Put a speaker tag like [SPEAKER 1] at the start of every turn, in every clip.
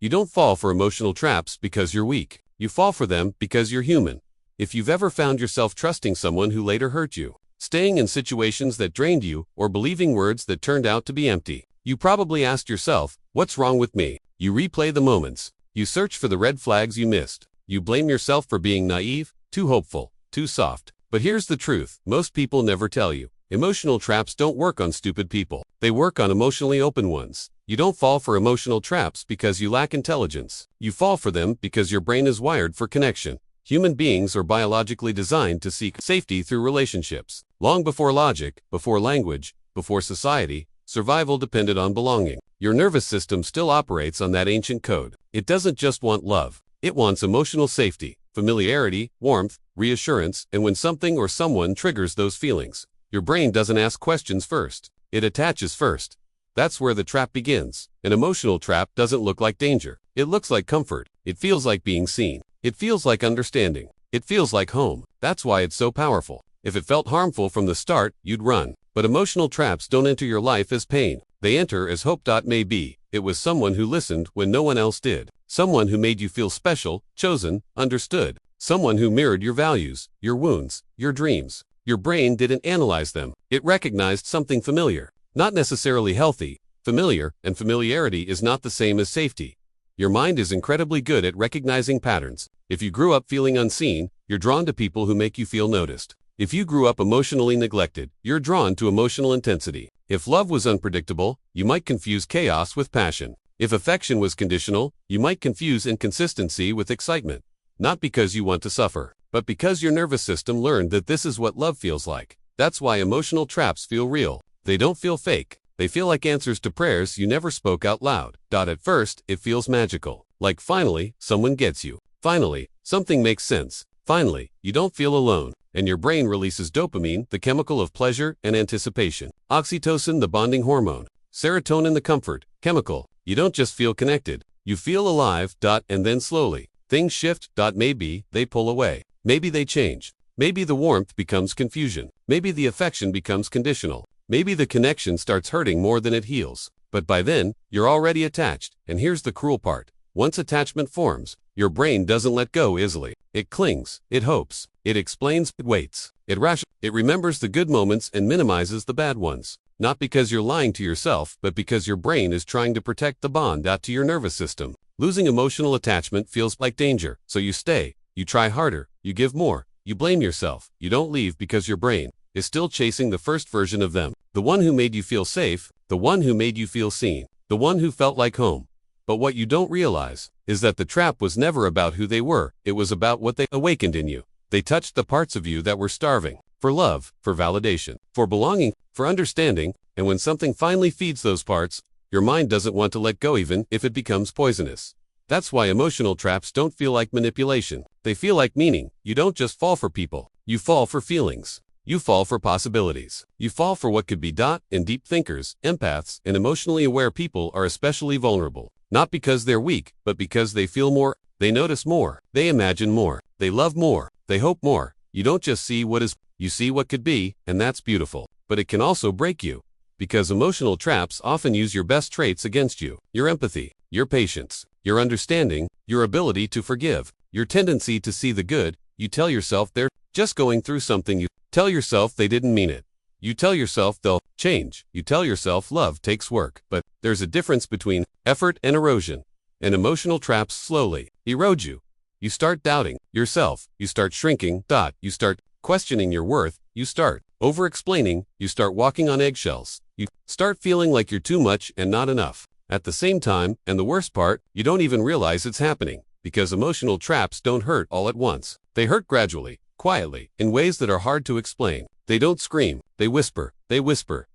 [SPEAKER 1] You don't fall for emotional traps because you're weak. You fall for them because you're human. If you've ever found yourself trusting someone who later hurt you, staying in situations that drained you, or believing words that turned out to be empty, you probably asked yourself, what's wrong with me? You replay the moments. You search for the red flags you missed. You blame yourself for being naive, too hopeful, too soft. But here's the truth, most people never tell you. Emotional traps don't work on stupid people. They work on emotionally open ones. You don't fall for emotional traps because you lack intelligence. You fall for them because your brain is wired for connection. Human beings are biologically designed to seek safety through relationships. Long before logic, before language, before society, survival depended on belonging. Your nervous system still operates on that ancient code. It doesn't just want love. It wants emotional safety, familiarity, warmth, reassurance, and when something or someone triggers those feelings, your brain doesn't ask questions first. It attaches first. That's where the trap begins. An emotional trap doesn't look like danger. It looks like comfort. It feels like being seen. It feels like understanding. It feels like home. That's why it's so powerful. If it felt harmful from the start, you'd run. But emotional traps don't enter your life as pain. They enter as hope. Maybe it was someone who listened when no one else did. Someone who made you feel special, chosen, understood. Someone who mirrored your values, your wounds, your dreams. Your brain didn't analyze them. It recognized something familiar. Not necessarily healthy. Familiar, and familiarity is not the same as safety. Your mind is incredibly good at recognizing patterns. If you grew up feeling unseen, you're drawn to people who make you feel noticed. If you grew up emotionally neglected, you're drawn to emotional intensity. If love was unpredictable, you might confuse chaos with passion. If affection was conditional, you might confuse inconsistency with excitement. Not because you want to suffer, but because your nervous system learned that this is what love feels like. That's why emotional traps feel real. They don't feel fake. They feel like answers to prayers you never spoke out loud. At first, it feels magical. Like finally, someone gets you. Finally, something makes sense. Finally, you don't feel alone. And your brain releases dopamine, the chemical of pleasure and anticipation. Oxytocin, the bonding hormone. Serotonin, the comfort chemical. You don't just feel connected. You feel alive. And then slowly, things shift. Maybe they pull away. Maybe they change. Maybe the warmth becomes confusion. Maybe the affection becomes conditional. Maybe the connection starts hurting more than it heals. But by then, you're already attached. And here's the cruel part. Once attachment forms, your brain doesn't let go easily. It clings, it hopes, it explains, it waits, it remembers the good moments and minimizes the bad ones. Not because you're lying to yourself, but because your brain is trying to protect the bond to your nervous system. Losing emotional attachment feels like danger, so you stay, you try harder, you give more, you blame yourself. You don't leave because your brain is still chasing the first version of them. The one who made you feel safe, the one who made you feel seen, the one who felt like home. But what you don't realize is that the trap was never about who they were. It was about what they awakened in you. They touched the parts of you that were starving for love, for validation, for belonging, for understanding, and when something finally feeds those parts, your mind doesn't want to let go even if it becomes poisonous. That's why emotional traps don't feel like manipulation. They feel like meaning. You don't just fall for people. You fall for feelings. You fall for possibilities. You fall for what could be. And deep thinkers, empaths, and emotionally aware people are especially vulnerable. Not because they're weak, but because they feel more, they notice more, they imagine more, they love more, they hope more. You don't just see what is, you see what could be, and that's beautiful. But it can also break you. Because emotional traps often use your best traits against you. Your empathy, your patience, your understanding, your ability to forgive, your tendency to see the good. You tell yourself they're just going through something. You tell yourself they didn't mean it. You tell yourself they'll change. You tell yourself love takes work. But there's a difference between effort and erosion. And emotional traps slowly erode you. You start doubting yourself. You start shrinking. You start questioning your worth. You start over-explaining. You start walking on eggshells. You start feeling like you're too much and not enough. At the same time, and the worst part, you don't even realize it's happening. Because emotional traps don't hurt all at once. They hurt gradually, quietly, in ways that are hard to explain. They don't scream, they whisper,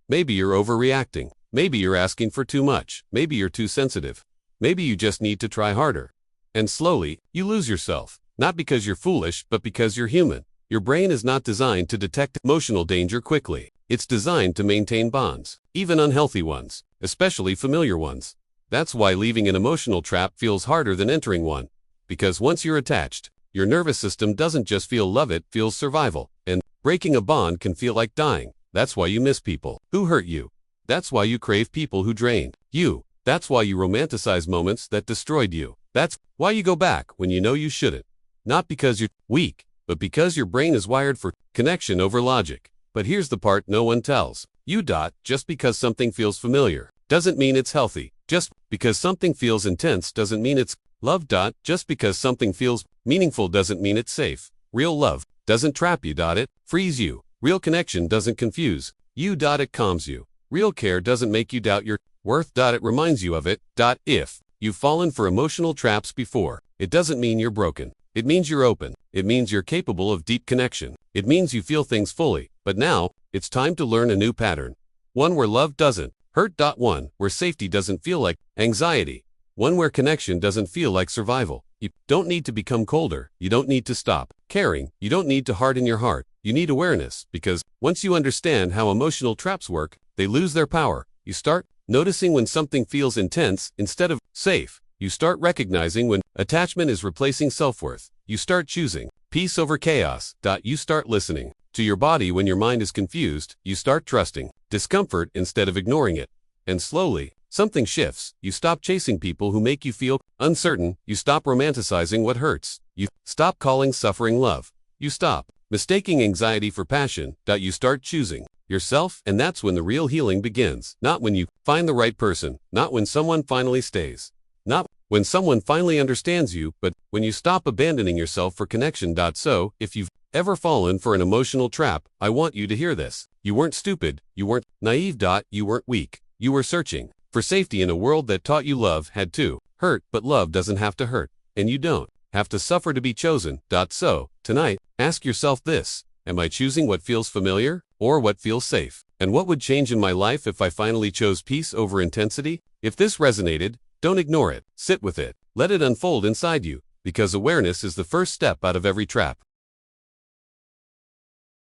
[SPEAKER 1] Maybe you're overreacting. Maybe you're asking for too much. Maybe you're too sensitive. Maybe you just need to try harder. And slowly, you lose yourself. Not because you're foolish, but because you're human. Your brain is not designed to detect emotional danger quickly. It's designed to maintain bonds, even unhealthy ones, especially familiar ones. That's why leaving an emotional trap feels harder than entering one. Because once you're attached, your nervous system doesn't just feel love, it feels survival. And breaking a bond can feel like dying. That's why you miss people who hurt you. That's why you crave people who drained you. That's why you romanticize moments that destroyed you. That's why you go back when you know you shouldn't. Not because you're weak, but because your brain is wired for connection over logic. But here's the part no one tells you. Just because something feels familiar doesn't mean it's healthy. Just because something feels intense doesn't mean it's love. Just because something feels meaningful doesn't mean it's safe. Real love doesn't trap you. It frees you. Real connection doesn't confuse you. It calms you. Real care doesn't make you doubt your worth. It reminds you of it. If you've fallen for emotional traps before, it doesn't mean you're broken. It means you're open. It means you're capable of deep connection. It means you feel things fully. But now, it's time to learn a new pattern. One where love doesn't hurt. One where safety doesn't feel like anxiety. One where connection doesn't feel like survival. You don't need to become colder. You don't need to stop caring. You don't need to harden your heart. You need awareness, because once you understand how emotional traps work, they lose their power. You start noticing when something feels intense instead of safe. You start recognizing when attachment is replacing self-worth. You start choosing peace over chaos. You start listening to your body when your mind is confused. You start trusting discomfort instead of ignoring it. And slowly, something shifts. You stop chasing people who make you feel uncertain. You stop romanticizing what hurts. You stop calling suffering love. You stop mistaking anxiety for passion. You start choosing yourself, and that's when the real healing begins. Not when you find the right person, not when someone finally stays, not when someone finally understands you, but when you stop abandoning yourself for connection. So, if you've ever fallen for an emotional trap, I want you to hear this. You weren't stupid, you weren't naive. You weren't weak. You were searching for safety in a world that taught you love had to hurt, but love doesn't have to hurt, and you don't have to suffer to be chosen. So, tonight, ask yourself this: am I choosing what feels familiar or what feels safe? And what would change in my life if I finally chose peace over intensity? If this resonated, don't ignore it. Sit with it. Let it unfold inside you, because awareness is the first step out of every trap.